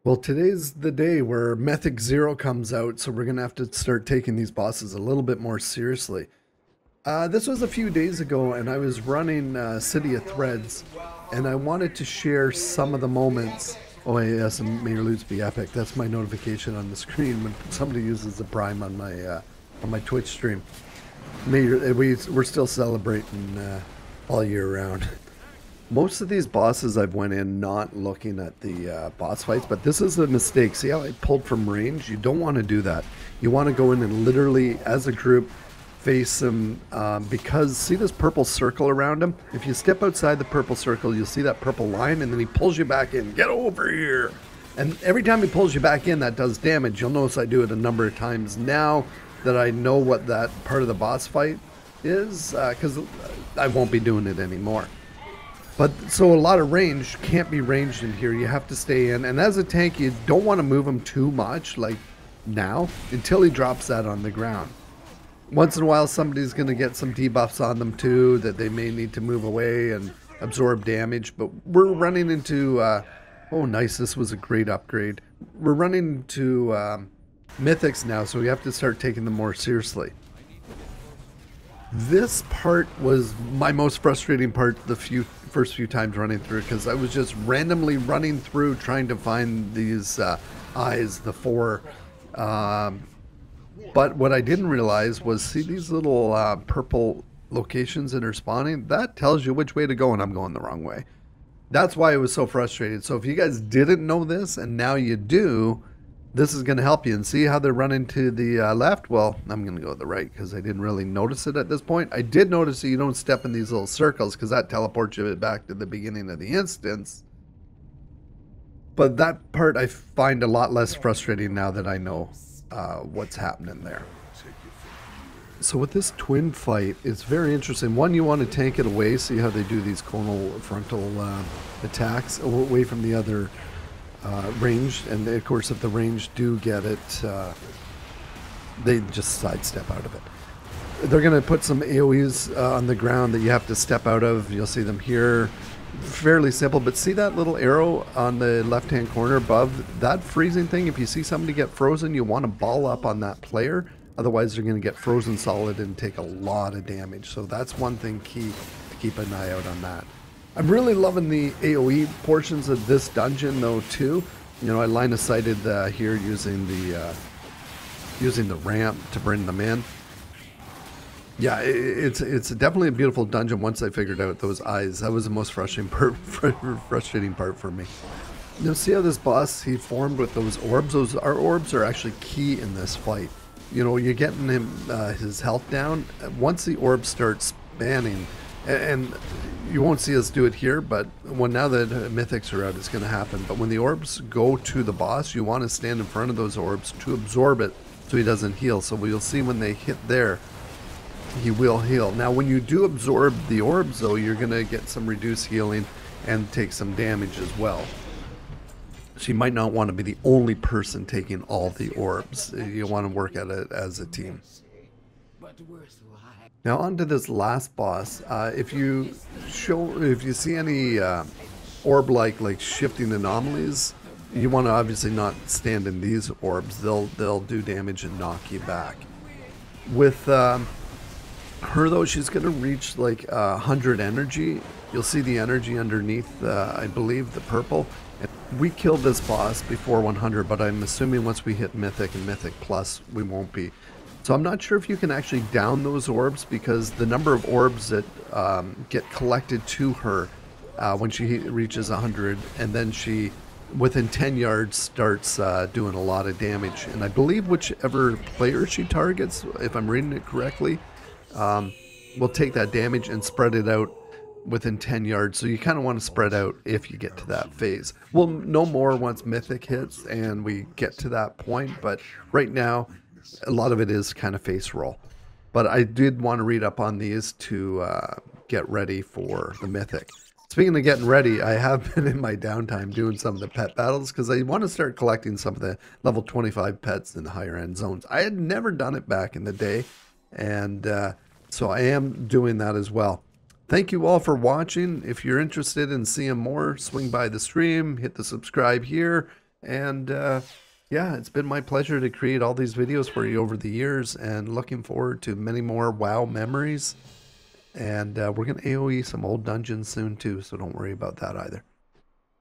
Well, today's the day where Mythic Zero comes out, so we're gonna have to start taking these bosses a little bit more seriously. This was a few days ago, and I was running City of Threads, and I wanted to share some of the moments. Oh, yes, and may your loots be epic. That's my notification on the screen when somebody uses the Prime on my Twitch stream. We're still celebrating all year round. Most of these bosses I've went in not looking at the boss fights, but this is a mistake. See how I pulled from range? You don't want to do that. You want to go in and literally, as a group, face them because see this purple circle around him? If you step outside the purple circle, you'll see that purple line, and then he pulls you back in. Get over here! And every time he pulls you back in, that does damage. You'll notice I do it a number of times now that I know what that part of the boss fight is, because I won't be doing it anymore. But so a lot of range can't be ranged in here. You have to stay in. And as a tank, you don't want to move him too much, like now, until he drops that on the ground. Once in a while, somebody's going to get some debuffs on them too, that they may need to move away and absorb damage. But we're running into, oh nice, this was a great upgrade. We're running into mythics now, so we have to start taking them more seriously. This part was my most frustrating part the first few times running through, because I was just randomly running through trying to find these eyes, the four. But what I didn't realize was, see these little purple locations that are spawning? That tells you which way to go, and I'm going the wrong way. That's why I was so frustrated. So if you guys didn't know this, and now you do, this is going to help you. And see how they're running to the left? Well, I'm going to go to the right because I didn't really notice it at this point. I did notice that you don't step in these little circles because that teleports you back to the beginning of the instance. But that part I find a lot less frustrating now that I know what's happening there. So with this twin fight, it's very interesting. One, you want to tank it away. See how they do these conal frontal attacks away from the other range, and of course if the range do get it, they just sidestep out of it. They're going to put some AoEs on the ground that you have to step out of. You'll see them here. Fairly simple, but see that little arrow on the left hand corner above? That freezing thing, if you see somebody get frozen, you want to ball up on that player. Otherwise they're going to get frozen solid and take a lot of damage. So that's one thing key to keep an eye out on that. I'm really loving the AoE portions of this dungeon though too. You know, I line of sighted here using the ramp to bring them in. Yeah, it's definitely a beautiful dungeon once I figured out those eyes. That was the most frustrating part for me. Now see how this boss, he formed with those orbs? Our orbs are actually key in this fight. You know, you're getting him his health down. Once the orbs start spanning, and you won't see us do it here, but now that mythics are out, it's going to happen. But when the orbs go to the boss, you want to stand in front of those orbs to absorb it so he doesn't heal. So we'll see when they hit there, he will heal. Now when you do absorb the orbs though, you're going to get some reduced healing and take some damage as well. So you might not want to be the only person taking all the orbs. You want to work at it as a team. Now on to this last boss. If you see any orb-like shifting anomalies, you want to obviously not stand in these orbs. They'll do damage and knock you back. With her though, she's going to reach like 100 energy. You'll see the energy underneath, I believe, the purple. And we killed this boss before 100, but I'm assuming once we hit Mythic and Mythic Plus, we won't be. So I'm not sure if you can actually down those orbs, because the number of orbs that get collected to her when she reaches 100, and then she, within 10 yards, starts doing a lot of damage. And I believe whichever player she targets, if I'm reading it correctly, will take that damage and spread it out within 10 yards. So you kind of want to spread out if you get to that phase. We'll know more once Mythic hits and we get to that point, but right now a lot of it is kind of face roll. But I did want to read up on these to get ready for the Mythic. Speaking of getting ready, I have been in my downtime doing some of the pet battles because I want to start collecting some of the level 25 pets in the higher end zones. I had never done it back in the day, and so I am doing that as well. Thank you all for watching. If you're interested in seeing more, swing by the stream, hit the subscribe here, And yeah, it's been my pleasure to create all these videos for you over the years, and looking forward to many more WoW memories. And we're going to AoE some old dungeons soon too, so don't worry about that either.